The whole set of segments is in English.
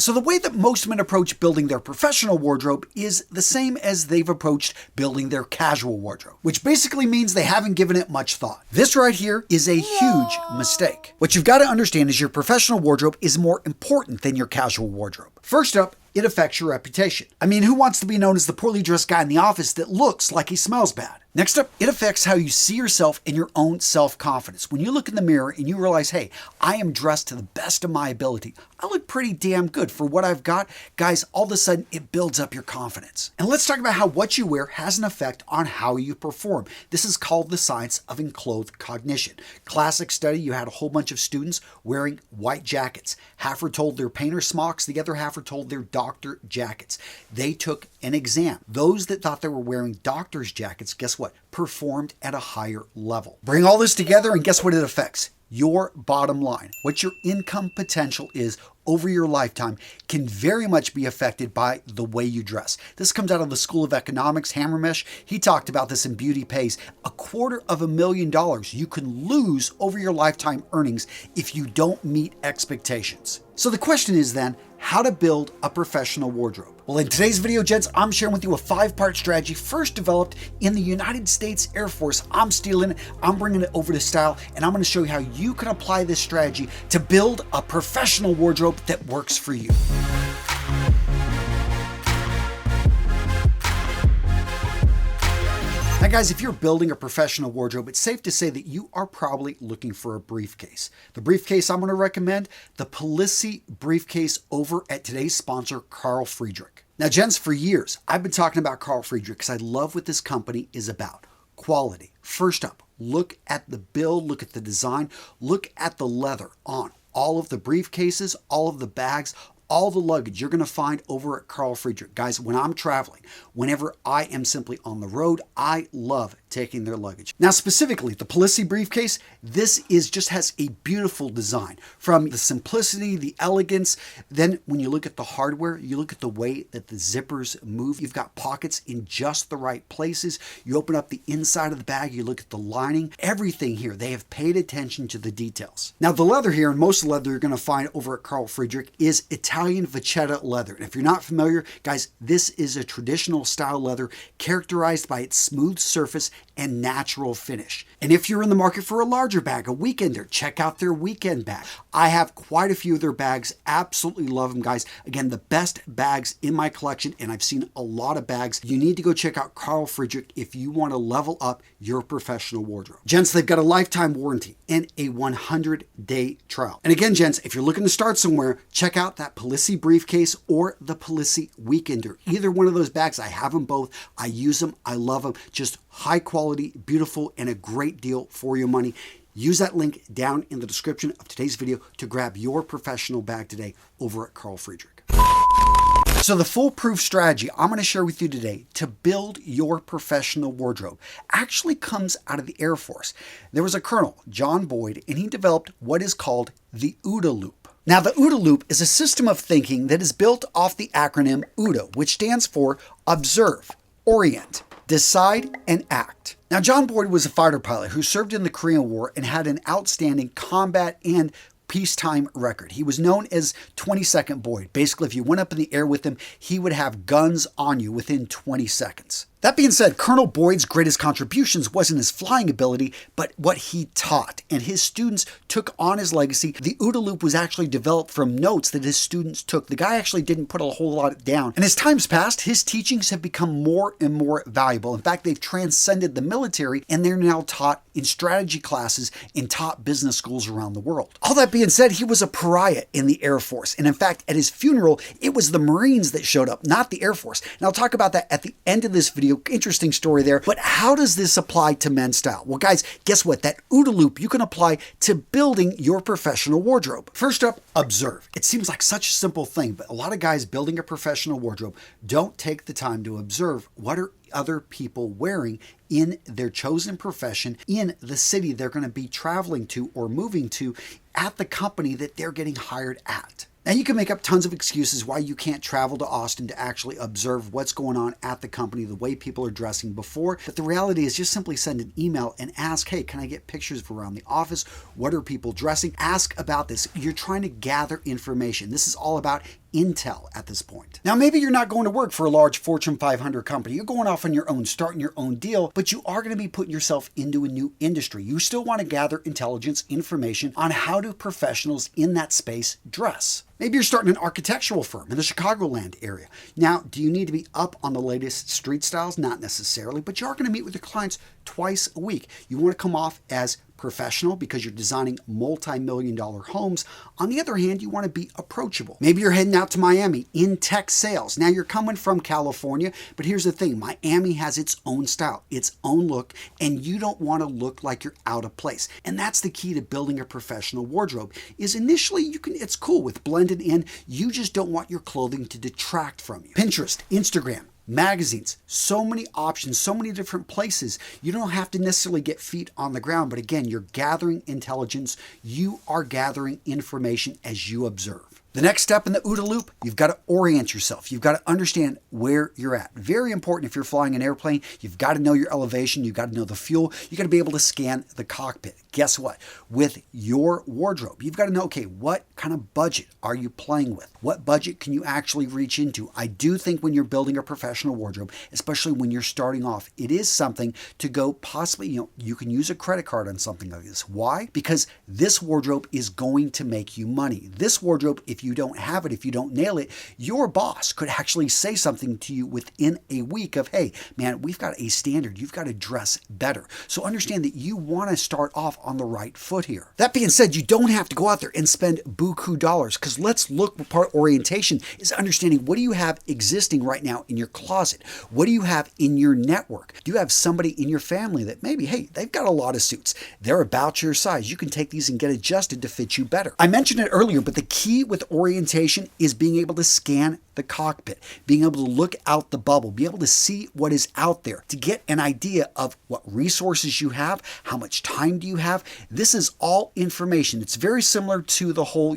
So the way that most men approach building their professional wardrobe is the same as they've approached building their casual wardrobe, which basically means they haven't given it much thought. This right here is a huge mistake. What you've got to understand is your professional wardrobe is more important than your casual wardrobe. First up, it affects your reputation. I mean, who wants to be known as the poorly dressed guy in the office that looks like he smells bad? Next up, it affects how you see yourself and your own self-confidence. When you look in the mirror and you realize, hey, I am dressed to the best of my ability. I look pretty damn good for what I've got. Guys, all of a sudden, it builds up your confidence. And let's talk about how what you wear has an effect on how you perform. This is called the science of enclothed cognition. Classic study, you had a whole bunch of students wearing white jackets. Half were told their painter smocks, the other half were told their doctor jackets. They took an exam. Those that thought they were wearing doctor's jackets, guess what? Performed at a higher level. Bring all this together and guess what it affects? Your bottom line. What your income potential is over your lifetime can very much be affected by the way you dress. This comes out of the School of Economics, Hammermesh. He talked about this in Beauty Pays. $250,000 you can lose over your lifetime earnings if you don't meet expectations. So the question is then, how to build a professional wardrobe. Well, in today's video, gents, I'm sharing with you a 5-part strategy first developed in the United States Air Force. I'm stealing it, I'm bringing it over to Style, and I'm going to show you how you can apply this strategy to build a professional wardrobe that works for you. Now guys, if you're building a professional wardrobe, it's safe to say that you are probably looking for a briefcase. The briefcase I'm going to recommend, the Palissy briefcase over at today's sponsor, Carl Friedrich. Now gents, for years, I've been talking about Carl Friedrich because I love what this company is about. Quality. First up, look at the build, look at the design, look at the leather on all of the briefcases, all of the bags, all the luggage you're going to find over at Carl Friedrich. Guys, when I'm traveling, whenever I am simply on the road, I love taking their luggage. Now, specifically, the Palissy briefcase, this just has a beautiful design. From the simplicity, the elegance, then when you look at the hardware, you look at the way that the zippers move. You've got pockets in just the right places. You open up the inside of the bag, you look at the lining, everything here. They have paid attention to the details. Now, the leather here, and most of the leather you're going to find over at Carl Friedrich, is Italian vachetta leather. And if you're not familiar, guys, this is a traditional style leather characterized by its smooth surface and natural finish. And if you're in the market for a larger bag, a weekender, check out their weekend bag. I have quite a few of their bags. Absolutely love them, guys. Again, the best bags in my collection, and I've seen a lot of bags. You need to go check out Carl Friedrich if you want to level up your professional wardrobe. Gents, they've got a lifetime warranty and a 100-day trial. And again, gents, if you're looking to start somewhere, check out that Palissy briefcase or the Palissy Weekender. Either one of those bags, I have them both. I use them. I love them. Just high quality, beautiful, and a great deal for your money. Use that link down in the description of today's video to grab your professional bag today over at Carl Friedrich. So the foolproof strategy I'm going to share with you today to build your professional wardrobe actually comes out of the Air Force. There was a colonel, John Boyd, and he developed what is called the OODA Loop. Now, the OODA Loop is a system of thinking that is built off the acronym OODA, which stands for Observe, Orient, Decide, and Act. Now, John Boyd was a fighter pilot who served in the Korean War and had an outstanding combat and peacetime record. He was known as 22nd Boyd. Basically, if you went up in the air with him, he would have guns on you within 20 seconds. That being said, Colonel Boyd's greatest contributions wasn't his flying ability, but what he taught, and his students took on his legacy. The OODA Loop was actually developed from notes that his students took. The guy actually didn't put a whole lot down. And as time's passed, his teachings have become more and more valuable. In fact, they've transcended the military, and they're now taught in strategy classes in top business schools around the world. All that being said, he was a pariah in the Air Force. And in fact, at his funeral, it was the Marines that showed up, not the Air Force. And I'll talk about that at the end of this video. Interesting story there. But how does this apply to men's style? Well, guys, guess what? That OODA Loop you can apply to building your professional wardrobe. First up, observe. It seems like such a simple thing, but a lot of guys building a professional wardrobe don't take the time to observe what are other people wearing in their chosen profession, in the city they're going to be traveling to or moving to, at the company that they're getting hired at. Now, you can make up tons of excuses why you can't travel to Austin to actually observe what's going on at the company, the way people are dressing before. But the reality is just simply send an email and ask, hey, can I get pictures of around the office? What are people dressing? Ask about this. You're trying to gather information. This is all about intel at this point. Now, maybe you're not going to work for a large Fortune 500 company. You're going off on your own, starting your own deal, but you are going to be putting yourself into a new industry. You still want to gather intelligence, information on how do professionals in that space dress. Maybe you're starting an architectural firm in the Chicagoland area. Now, do you need to be up on the latest street styles? Not necessarily, but you are going to meet with your clients twice a week. You want to come off as professional because you're designing multi-million-dollar homes. On the other hand, you want to be approachable. Maybe you're heading out to Miami in tech sales. Now, you're coming from California, but here's the thing. Miami has its own style, its own look, and you don't want to look like you're out of place. And that's the key to building a professional wardrobe, is initially it's cool with blended in. You just don't want your clothing to detract from you. Pinterest, Instagram, magazines, so many options, so many different places. You don't have to necessarily get feet on the ground, but again, you're gathering intelligence. You are gathering information as you observe. The next step in the OODA Loop, you've got to orient yourself. You've got to understand where you're at. Very important if you're flying an airplane. You've got to know your elevation. You've got to know the fuel. You've got to be able to scan the cockpit. Guess what? With your wardrobe, you've got to know, okay, what kind of budget are you playing with? What budget can you actually reach into? I do think when you're building a professional wardrobe, especially when you're starting off, it is something to go possibly, you can use a credit card on something like this. Why? Because this wardrobe is going to make you money. This wardrobe, if you don't have it, if you don't nail it, your boss could actually say something to you within a week of, hey, man, we've got a standard. You've got to dress better. So understand that you want to start off on the right foot here. That being said, you don't have to go out there and spend buku dollars, because let's look, part orientation is understanding what do you have existing right now in your closet? What do you have in your network? Do you have somebody in your family that maybe, hey, they've got a lot of suits. They're about your size. You can take these and get adjusted to fit you better. I mentioned it earlier, but the key with orientation is being able to scan the cockpit, being able to look out the bubble, be able to see what is out there, to get an idea of what resources you have, how much time do you have. This is all information. It's very similar to the whole,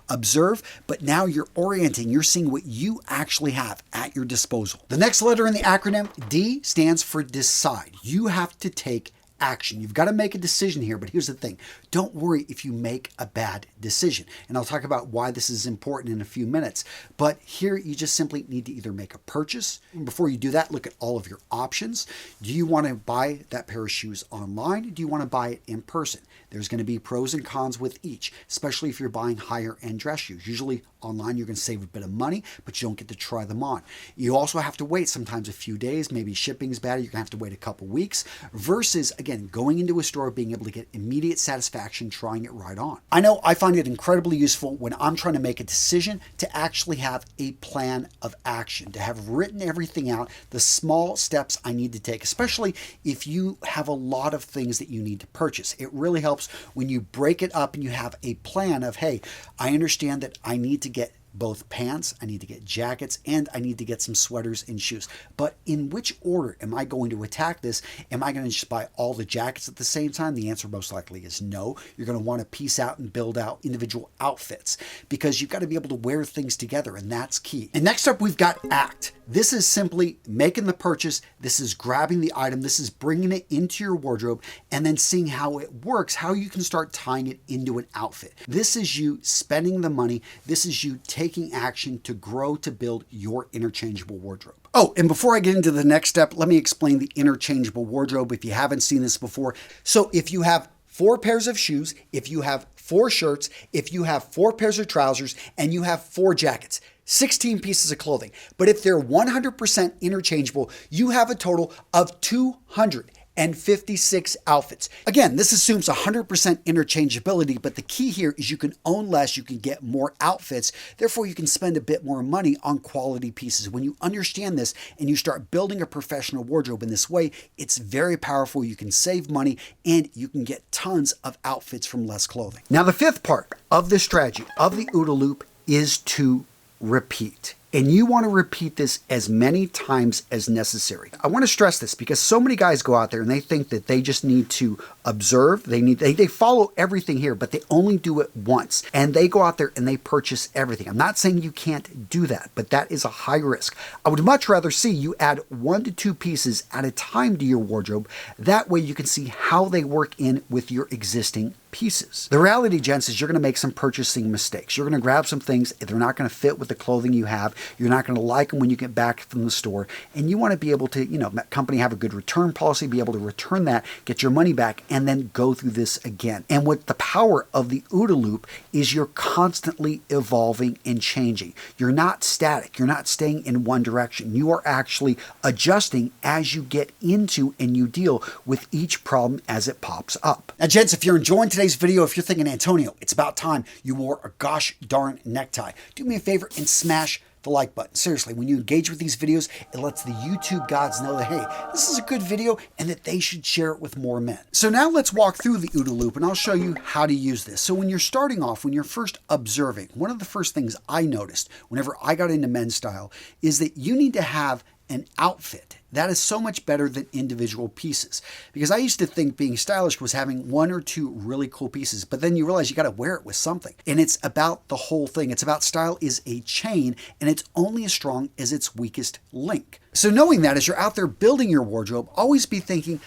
observe, but now you're orienting, you're seeing what you actually have at your disposal. The next letter in the acronym, D, stands for decide. You have to take action. You've got to make a decision here, but here's the thing. Don't worry if you make a bad decision. And I'll talk about why this is important in a few minutes. But here you just simply need to either make a purchase. Before you do that, look at all of your options. Do you want to buy that pair of shoes online? Do you want to buy it in person? There's going to be pros and cons with each, especially if you're buying higher end dress shoes. Usually online, you're going to save a bit of money, but you don't get to try them on. You also have to wait sometimes a few days. Maybe shipping's bad. You're going to have to wait a couple weeks versus, again, going into a store, being able to get immediate satisfaction trying it right on. I know I find it incredibly useful when I'm trying to make a decision to actually have a plan of action, to have written everything out, the small steps I need to take, especially if you have a lot of things that you need to purchase. It really helps when you break it up and you have a plan of, hey, I understand that I need to get both pants, I need to get jackets, and I need to get some sweaters and shoes. But in which order am I going to attack this? Am I going to just buy all the jackets at the same time? The answer most likely is no. You're going to want to piece out and build out individual outfits because you've got to be able to wear things together, and that's key. And next up, we've got act. This is simply making the purchase. This is grabbing the item. This is bringing it into your wardrobe and then seeing how it works, how you can start tying it into an outfit. This is you spending the money. This is you taking action to grow, to build your interchangeable wardrobe. Oh, and before I get into the next step, let me explain the interchangeable wardrobe if you haven't seen this before. So if you have 4 pairs of shoes, if you have 4 shirts, if you have 4 pairs of trousers, and you have 4 jackets, 16 pieces of clothing. But if they're 100% interchangeable, you have a total of 256 outfits. Again, this assumes 100% interchangeability, but the key here is you can own less, you can get more outfits, therefore you can spend a bit more money on quality pieces. When you understand this and you start building a professional wardrobe in this way, it's very powerful. You can save money and you can get tons of outfits from less clothing. Now, the 5th part of this strategy of the OODA Loop is to repeat. And you want to repeat this as many times as necessary. I want to stress this because so many guys go out there and they think that they just need to observe. They follow everything here, but they only do it once. And they go out there and they purchase everything. I'm not saying you can't do that, but that is a high risk. I would much rather see you add 1 to 2 pieces at a time to your wardrobe. That way you can see how they work in with your existing pieces. The reality, gents, is you're going to make some purchasing mistakes. You're going to grab some things, they're not going to fit with the clothing you have. You're not going to like them when you get back from the store. And you want to be able to, company have a good return policy, be able to return that, get your money back, and then go through this again. And what the power of the OODA Loop is you're constantly evolving and changing. You're not static. You're not staying in one direction. You are actually adjusting as you get into and you deal with each problem as it pops up. Now, gents, if you're enjoying today's video, if you're thinking, Antonio, it's about time you wore a gosh darn necktie, do me a favor and smash the like button. Seriously, when you engage with these videos, it lets the YouTube gods know that, hey, this is a good video and that they should share it with more men. So now let's walk through the OODA Loop and I'll show you how to use this. So when you're starting off, when you're first observing, one of the first things I noticed whenever I got into men's style is that you need to have an outfit. That is so much better than individual pieces. Because I used to think being stylish was having 1 or 2 really cool pieces, but then you realize you got to wear it with something. And it's about the whole thing. It's about style is a chain, and it's only as strong as its weakest link. So knowing that, as you're out there building your wardrobe, always be thinking,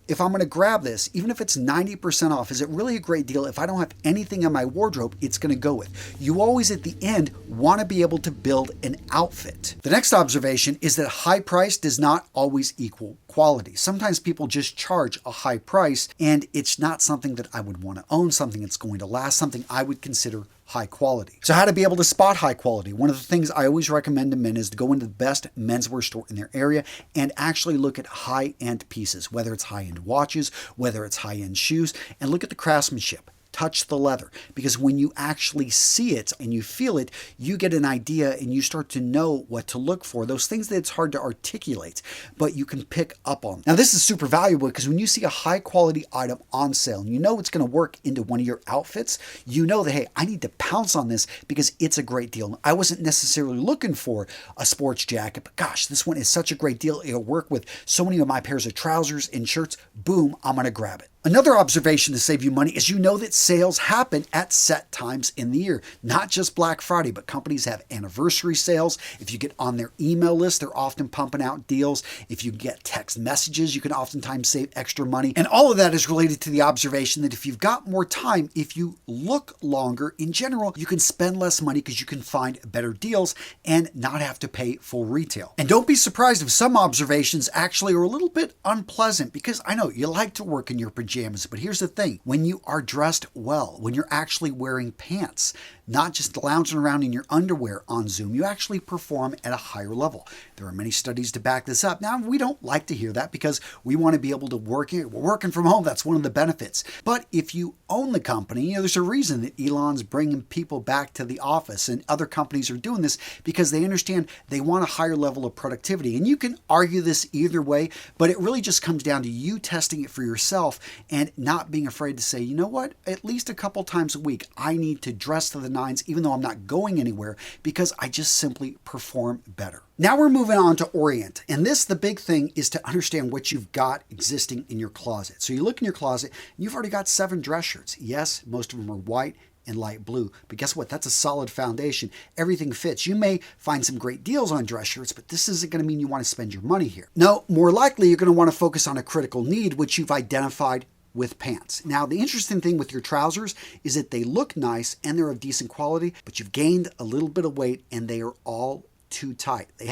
if I'm going to grab this, even if it's 90% off, is it really a great deal? If I don't have anything in my wardrobe, it's going to go with. You always at the end want to be able to build an outfit. The next observation is that high price does not always equal quality. Sometimes people just charge a high price and it's not something that I would want to own, something that's going to last, something I would consider high quality. So how to be able to spot high quality? One of the things I always recommend to men is to go into the best menswear store in their area and actually look at high-end pieces, whether it's high-end watches, whether it's high-end shoes, and look at the craftsmanship. Touch the leather, because when you actually see it and you feel it, you get an idea and you start to know what to look for. Those things that it's hard to articulate, but you can pick up on. Now, this is super valuable because when you see a high quality item on sale and you know it's going to work into one of your outfits, you know that, hey, I need to pounce on this because it's a great deal. I wasn't necessarily looking for a sports jacket, but gosh, this one is such a great deal. It'll work with so many of my pairs of trousers and shirts. Boom, I'm going to grab it. Another observation to save you money is you know that sales happen at set times in the year, not just Black Friday, but companies have anniversary sales. If you get on their email list, they're often pumping out deals. If you get text messages, you can oftentimes save extra money. And all of that is related to the observation that if you've got more time, if you look longer, in general, you can spend less money because you can find better deals and not have to pay full retail. And don't be surprised if some observations actually are a little bit unpleasant, because I know you like to work in your pajamas. But here's the thing, when you are dressed well, when you're actually wearing pants, not just lounging around in your underwear on Zoom, you actually perform at a higher level. There are many studies to back this up. Now, we don't like to hear that because we want to be able to work here. We're working from home. That's one of the benefits. But if you own the company, there's a reason that Elon's bringing people back to the office and other companies are doing this because they understand they want a higher level of productivity. And you can argue this either way, but it really just comes down to you testing it for yourself and not being afraid to say, you know what, at least a couple times a week, I need to dress to the nines, even though I'm not going anywhere, because I just simply perform better. Now we're moving on to orient. And the big thing is to understand what you've got existing in your closet. So you look in your closet, and you've already got 7 dress shirts. Yes, most of them are white and light blue, but guess what? That's a solid foundation. Everything fits. You may find some great deals on dress shirts, but this isn't going to mean you want to spend your money here. No, more likely you're going to want to focus on a critical need, which you've identified with pants. Now, the interesting thing with your trousers is that they look nice and they're of decent quality, but you've gained a little bit of weight and they are all too tight. They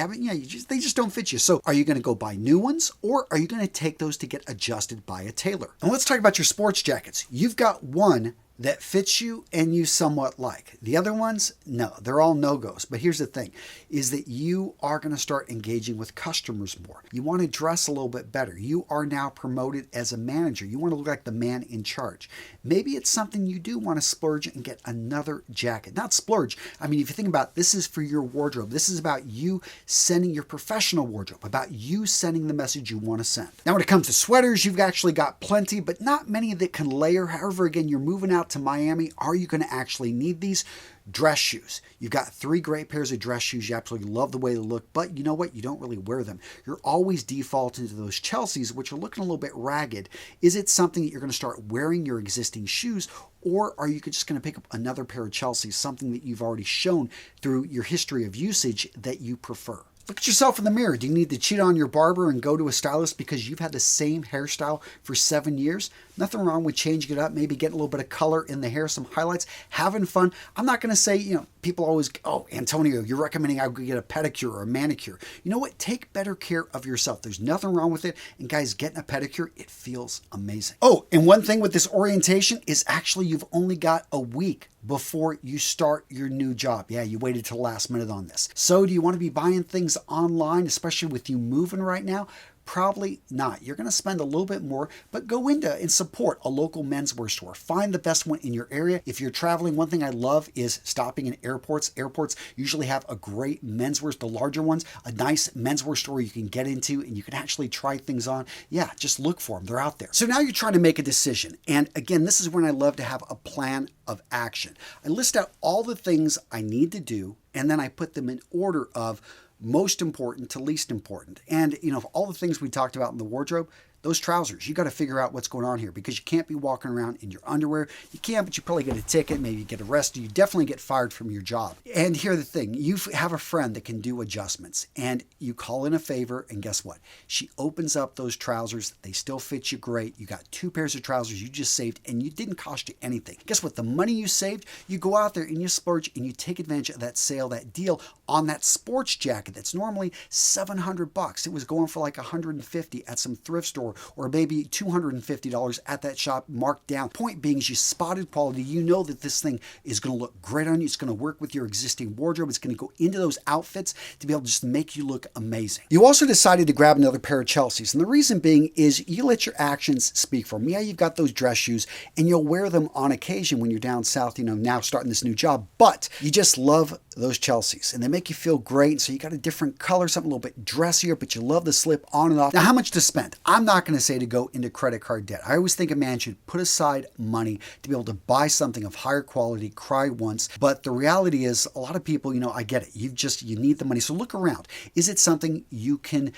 just don't fit you. So are you going to go buy new ones, or are you going to take those to get adjusted by a tailor? And let's talk about your sports jackets. You've got one that fits you and you somewhat like. The other ones, no, they're all no-goes. But here's the thing, is that you are going to start engaging with customers more. You want to dress a little bit better. You are now promoted as a manager. You want to look like the man in charge. Maybe it's something you do want to splurge and get another jacket. Not splurge. I mean, if you think about it, this is for your wardrobe. This is about you sending your professional wardrobe, about you sending the message you want to send. Now, when it comes to sweaters, you've actually got plenty, but not many that can layer. However, again, you're moving out to Miami, are you going to actually need these? Dress shoes. You've got 3 great pairs of dress shoes. You absolutely love the way they look, but you know what? You don't really wear them. You're always defaulting to those Chelseas, which are looking a little bit ragged. Is it something that you're going to start wearing your existing shoes, or are you just going to pick up another pair of Chelseas, something that you've already shown through your history of usage that you prefer? Look at yourself in the mirror. Do you need to cheat on your barber and go to a stylist because you've had the same hairstyle for 7 years? Nothing wrong with changing it up, maybe getting a little bit of color in the hair, some highlights, having fun. I'm not going to say, people always, oh, Antonio, you're recommending I go get a pedicure or a manicure. You know what? Take better care of yourself. There's nothing wrong with it. And guys, getting a pedicure, it feels amazing. Oh, and one thing with this orientation is actually you've only got a week before you start your new job. Yeah, you waited till the last minute on this. So do you want to be buying things online, especially with you moving right now? Probably not. You're going to spend a little bit more, but go into and support a local menswear store. Find the best one in your area. If you're traveling, one thing I love is stopping in airports. Airports usually have a great menswear, the larger ones, a nice menswear store you can get into and you can actually try things on. Yeah, just look for them. They're out there. So now you're trying to make a decision. And again, this is when I love to have a plan of action. I list out all the things I need to do, and then I put them in order of most important to least important. And, all the things we talked about in the wardrobe, those trousers, you got to figure out what's going on here because you can't be walking around in your underwear. You can, but you probably get a ticket, maybe you get arrested. You definitely get fired from your job. And here's the thing, you have a friend that can do adjustments and you call in a favor and guess what? She opens up those trousers. They still fit you great. You got 2 pairs of trousers you just saved and you didn't cost you anything. Guess what? The money you saved, you go out there and you splurge and you take advantage of that sale, that deal on that sports jacket that's normally $700. It was going for like $150 at some thrift store or maybe $250 at that shop marked down. Point being is you spotted quality. You know that this thing is going to look great on you. It's going to work with your existing wardrobe. It's going to go into those outfits to be able to just make you look amazing. You also decided to grab another pair of Chelseas. And the reason being is you let your actions speak for them. Yeah, you've got those dress shoes and you'll wear them on occasion when you're down south, now starting this new job, but you just love those Chelseas and they make you feel great. So you got a different color, something a little bit dressier, but you love the slip on and off. Now, how much to spend? I'm not going to say to go into credit card debt. I always think a man should put aside money to be able to buy something of higher quality, cry once. But the reality is a lot of people, I get it. You need the money. So look around. Is it something you can,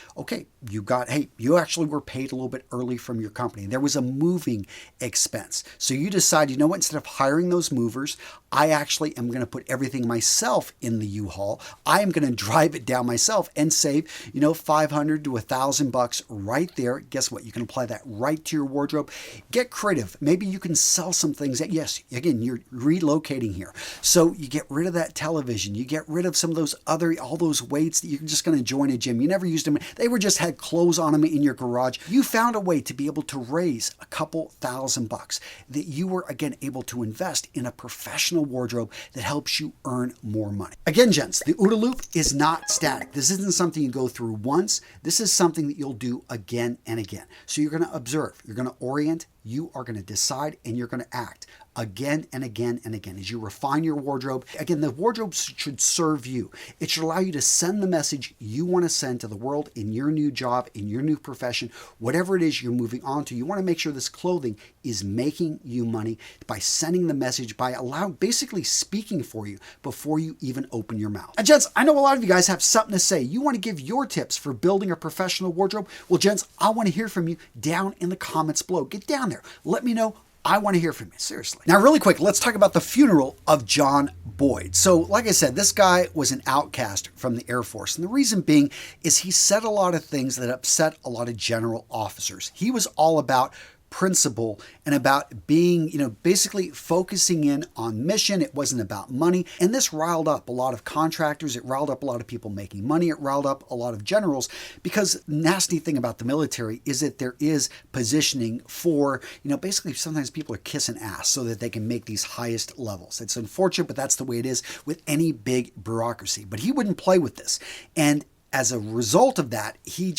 you actually were paid a little bit early from your company. There was a moving expense. So you decide, instead of hiring those movers, I actually am going to put everything myself in the U-Haul. I am going to drive it down myself and save, $500 to $1,000 right there. Guess what? You can apply that right to your wardrobe. Get creative. Maybe you can sell some things that, yes, again, you're relocating here. So you get rid of that television. You get rid of some of all those weights that you're just going to join a gym. You never used them. They had clothes on them in your garage. You found a way to be able to raise a couple $1,000 that you were, again, able to invest in a professional wardrobe that helps you earn more money. Again, gents, the OODA Loop is not static. This isn't something you go through once. This is something that you'll do again and again. So you're going to observe, you're going to orient, you are going to decide, and you're going to act again and again and again as you refine your wardrobe. Again, the wardrobe should serve you. It should allow you to send the message you want to send to the world in your new job, in your new profession, whatever it is you're moving on to. You want to make sure this clothing is making you money by sending the message, by basically speaking for you before you even open your mouth. And gents, I know a lot of you guys have something to say. You want to give your tips for building a professional wardrobe? Well, gents, I want to hear from you down in the comments below. Get down there. Let me know. I want to hear from you, seriously. Now, really quick, let's talk about the funeral of John Boyd. So, like I said, this guy was an outcast from the Air Force. And the reason being is he said a lot of things that upset a lot of general officers. He was all about principle and about being, basically focusing in on mission. It wasn't about money. And this riled up a lot of contractors. It riled up a lot of people making money. It riled up a lot of generals because the nasty thing about the military is that there is positioning for, basically sometimes people are kissing ass so that they can make these highest levels. It's unfortunate, but that's the way it is with any big bureaucracy. But he wouldn't play with this. And as a result of that, he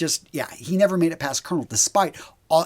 never made it past colonel, despite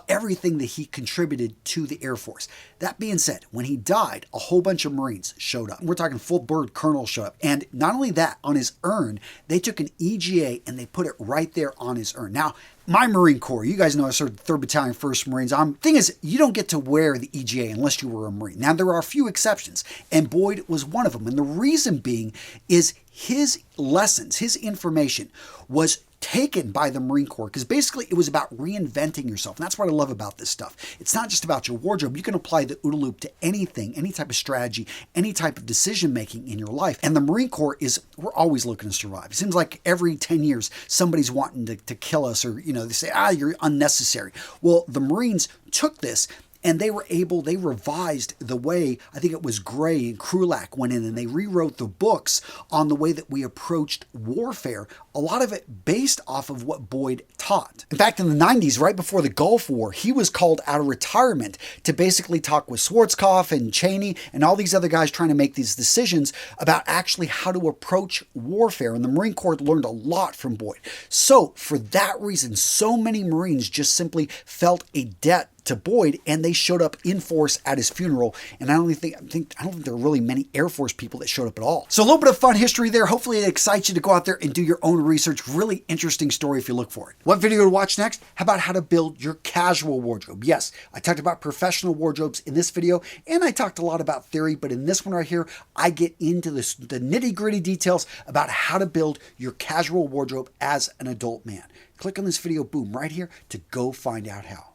everything that he contributed to the Air Force. That being said, when he died, a whole bunch of Marines showed up. We're talking full bird colonels showed up. And not only that, on his urn, they took an EGA and they put it right there on his urn. Now, my Marine Corps, you guys know I served 3rd Battalion, 1st Marines. Thing is, you don't get to wear the EGA unless you were a Marine. Now, there are a few exceptions, and Boyd was one of them. And the reason being is his lessons, his information was taken by the Marine Corps, because basically it was about reinventing yourself. And that's what I love about this stuff. It's not just about your wardrobe. You can apply the OODA Loop to anything, any type of strategy, any type of decision making in your life. And the Marine Corps we're always looking to survive. It seems like every 10 years somebody's wanting to kill us, or they say, you're unnecessary. Well, the Marines took this and they revised the way, I think it was Gray and Krulak went in and they rewrote the books on the way that we approached warfare, a lot of it based off of what Boyd taught. In fact, in the 90s, right before the Gulf War, he was called out of retirement to basically talk with Schwarzkopf and Cheney and all these other guys trying to make these decisions about actually how to approach warfare. And the Marine Corps learned a lot from Boyd. So for that reason, so many Marines just simply felt a debt to Boyd, and they showed up in force at his funeral. And I don't think there were really many Air Force people that showed up at all. So a little bit of fun history there. Hopefully it excites you to go out there and do your own research. Really interesting story if you look for it. What video to watch next? How about how to build your casual wardrobe? Yes, I talked about professional wardrobes in this video, and I talked a lot about theory, but in this one right here, I get into the nitty-gritty details about how to build your casual wardrobe as an adult man. Click on this video, boom, right here to go find out how.